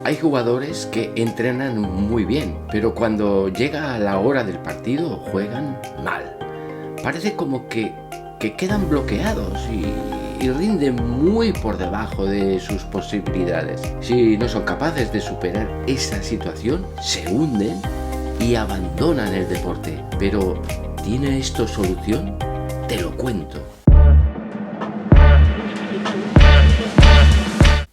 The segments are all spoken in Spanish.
Hay jugadores que entrenan muy bien, pero cuando llega la hora del partido juegan mal. Parece como que quedan bloqueados y rinden muy por debajo de sus posibilidades. Si no son capaces de superar esa situación, se hunden y abandonan el deporte. Pero, ¿tiene esto solución? Te lo cuento.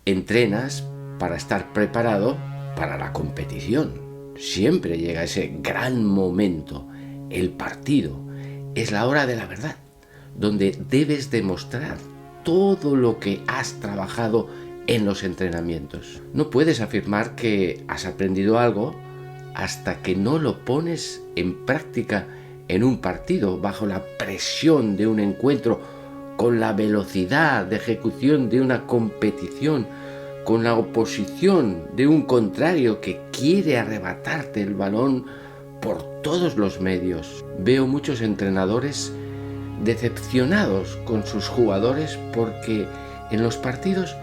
Entrenas para estar preparado para la competición. Siempre llega ese gran momento, el partido. Es la hora de la verdad, donde debes demostrar todo lo que has trabajado en los entrenamientos. No puedes afirmar que has aprendido algo hasta que no lo pones en práctica en un partido, bajo la presión de un encuentro, con la velocidad de ejecución de una competición, con la oposición de un contrario que quiere arrebatarte el balón por todos los medios. Veo muchos entrenadores decepcionados con sus jugadores porque en los partidos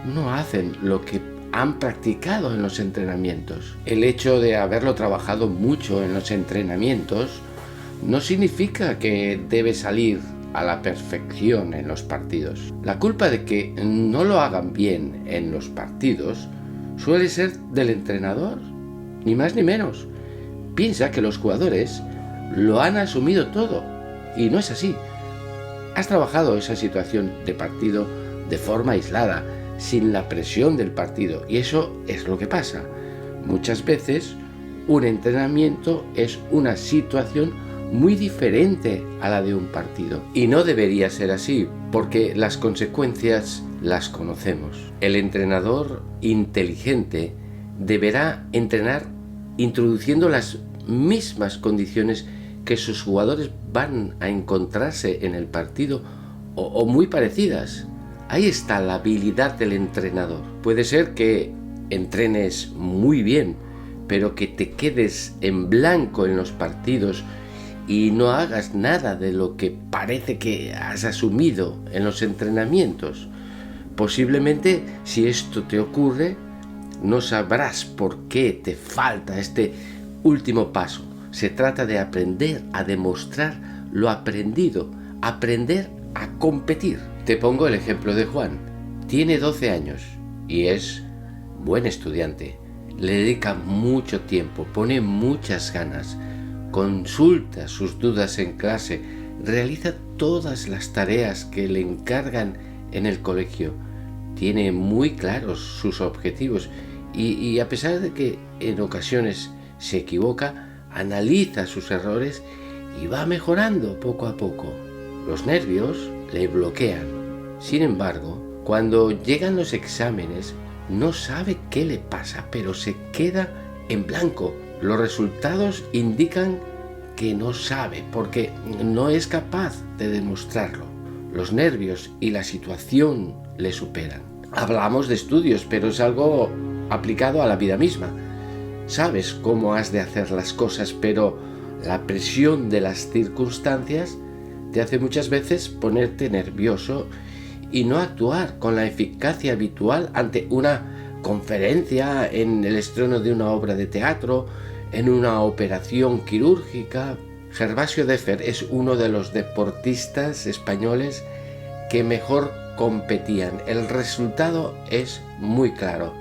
no hacen lo que han practicado en los entrenamientos. El hecho de haberlo trabajado mucho en los entrenamientos no significa que debe salir a la perfección en los partidos. La culpa de que no lo hagan bien en los partidos suele ser del entrenador, ni más ni menos. Piensa que los jugadores lo han asumido todo, y no es así. Has trabajado esa situación de partido de forma aislada, sin la presión del partido, y eso es lo que pasa. Muchas veces un entrenamiento es una situación muy diferente a la de un partido. Y no debería ser así, porque las consecuencias las conocemos. El entrenador inteligente deberá entrenar introduciendo las mismas condiciones que sus jugadores van a encontrarse en el partido o muy parecidas. Ahí está la habilidad del entrenador. Puede ser que entrenes muy bien, pero que te quedes en blanco en los partidos y no hagas nada de lo que parece que has asumido en los entrenamientos. Posiblemente, si esto te ocurre, no sabrás por qué te falta este último paso. Se trata de aprender a demostrar lo aprendido, aprender a competir. Te pongo el ejemplo de Juan. Tiene 12 años y es buen estudiante. Le dedica mucho tiempo, pone muchas ganas. Consulta sus dudas en clase, realiza todas las tareas que le encargan en el colegio, tiene muy claros sus objetivos y a pesar de que en ocasiones se equivoca, analiza sus errores y va mejorando poco a poco. Los nervios le bloquean. Sin embargo, cuando llegan los exámenes, no sabe qué le pasa, pero se queda en blanco. Los resultados indican que no sabe porque no es capaz de demostrarlo. Los nervios y la situación le superan. Hablamos de estudios, pero es algo aplicado a la vida misma. Sabes cómo has de hacer las cosas, pero la presión de las circunstancias te hace muchas veces ponerte nervioso y no actuar con la eficacia habitual ante una conferencia, en el estreno de una obra de teatro, en una operación quirúrgica. Gervasio Deffer es uno de los deportistas españoles que mejor competían. El resultado es muy claro.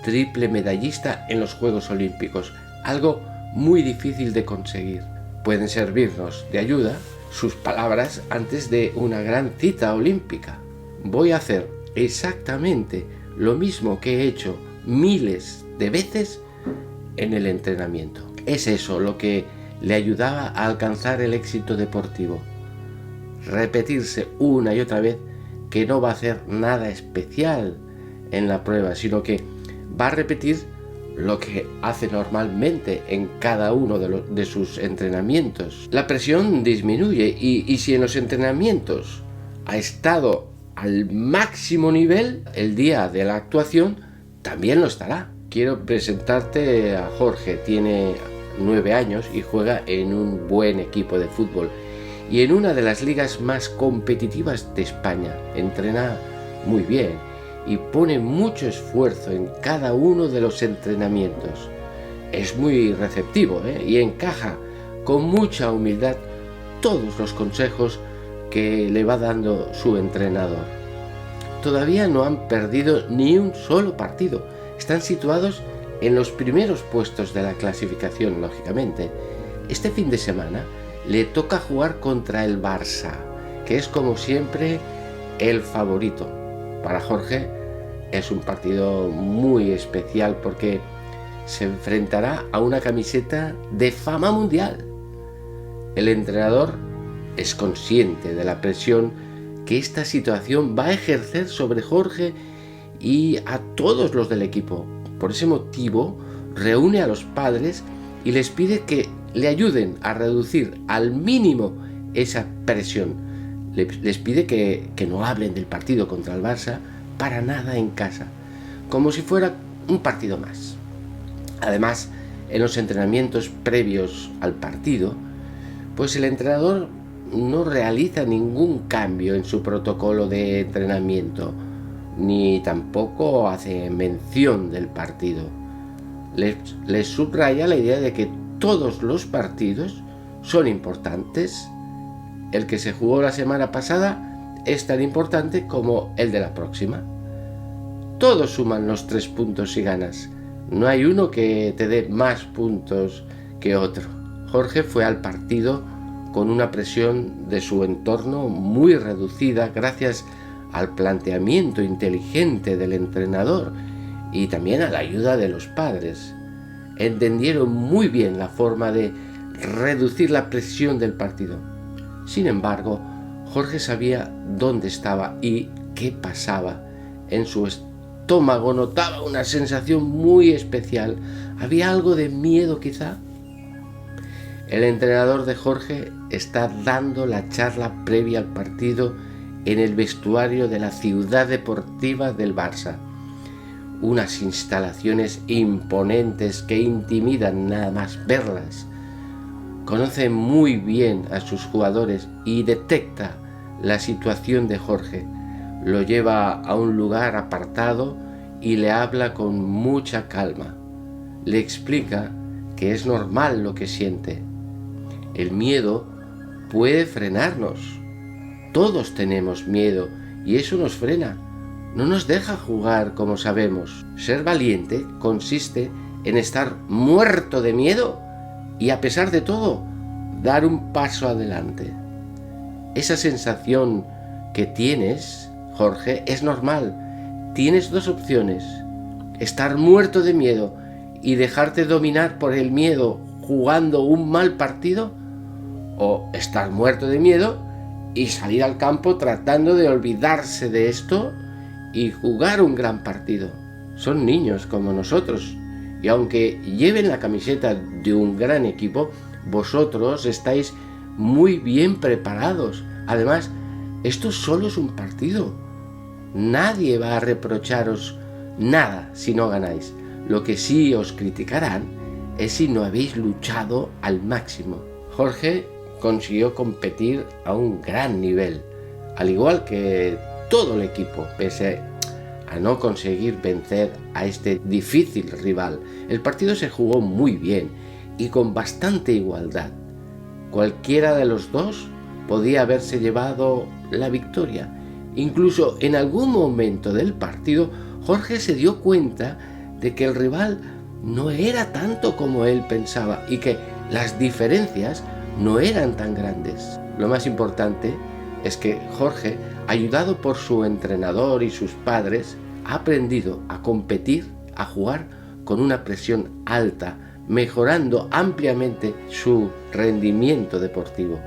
Triple medallista en los Juegos Olímpicos, algo muy difícil de conseguir. Pueden servirnos de ayuda sus palabras antes de una gran cita olímpica. Voy a hacer exactamente lo mismo que he hecho miles de veces en el entrenamiento. Es eso lo que le ayudaba a alcanzar el éxito deportivo. Repetirse una y otra vez que no va a hacer nada especial en la prueba, sino que va a repetir lo que hace normalmente en cada uno de sus entrenamientos. La presión disminuye y si en los entrenamientos ha estado al máximo nivel, el día de la actuación también lo estará. Quiero presentarte a Jorge. Tiene 9 años y juega en un buen equipo de fútbol y en una de las ligas más competitivas de España. Entrena muy bien y pone mucho esfuerzo en cada uno de los entrenamientos. Es muy receptivo, y encaja con mucha humildad todos los consejos que le va dando su entrenador. Todavía no han perdido ni un solo partido. Están situados en los primeros puestos de la clasificación, lógicamente. Este fin de semana le toca jugar contra el Barça, que es como siempre el favorito. Para Jorge es un partido muy especial porque se enfrentará a una camiseta de fama mundial. El entrenador es consciente de la presión que esta situación va a ejercer sobre Jorge y a todos los del equipo. Por ese motivo, reúne a los padres y les pide que le ayuden a reducir al mínimo esa presión. Les pide que no hablen del partido contra el Barça para nada en casa, como si fuera un partido más. Además, en los entrenamientos previos al partido, pues el entrenador no realiza ningún cambio en su protocolo de entrenamiento, ni tampoco hace mención del partido. Les subraya la idea de que todos los partidos son importantes. El que se jugó la semana pasada es tan importante como el de la próxima. Todos suman los 3 puntos si ganas. No hay uno que te dé más puntos que otro. Jorge fue al partido con una presión de su entorno muy reducida gracias al planteamiento inteligente del entrenador y también a la ayuda de los padres. Entendieron muy bien la forma de reducir la presión del partido. Sin embargo, Jorge sabía dónde estaba y qué pasaba. En su estómago notaba una sensación muy especial. ¿Había algo de miedo quizá? El entrenador de Jorge está dando la charla previa al partido en el vestuario de la Ciudad Deportiva del Barça. Unas instalaciones imponentes que intimidan nada más verlas. Conoce muy bien a sus jugadores y detecta la situación de Jorge. Lo lleva a un lugar apartado y le habla con mucha calma. Le explica que es normal lo que siente. El miedo puede frenarnos. Todos tenemos miedo y eso nos frena. No nos deja jugar como sabemos. Ser valiente consiste en estar muerto de miedo y a pesar de todo, dar un paso adelante. Esa sensación que tienes, Jorge, es normal. Tienes 2 opciones. Estar muerto de miedo y dejarte dominar por el miedo jugando un mal partido, o estar muerto de miedo y salir al campo tratando de olvidarse de esto y jugar un gran partido. Son niños como nosotros y aunque lleven la camiseta de un gran equipo, vosotros estáis muy bien preparados. Además, esto solo es un partido. Nadie va a reprocharos nada si no ganáis. Lo que sí os criticarán es si no habéis luchado al máximo. Jorge consiguió competir a un gran nivel, al igual que todo el equipo, pese a no conseguir vencer a este difícil rival. El partido se jugó muy bien y con bastante igualdad. Cualquiera de los dos podía haberse llevado la victoria. Incluso en algún momento del partido, Jorge se dio cuenta de que el rival no era tanto como él pensaba y que las diferencias no eran tan grandes. Lo más importante es que Jorge, ayudado por su entrenador y sus padres, ha aprendido a competir, a jugar con una presión alta, mejorando ampliamente su rendimiento deportivo.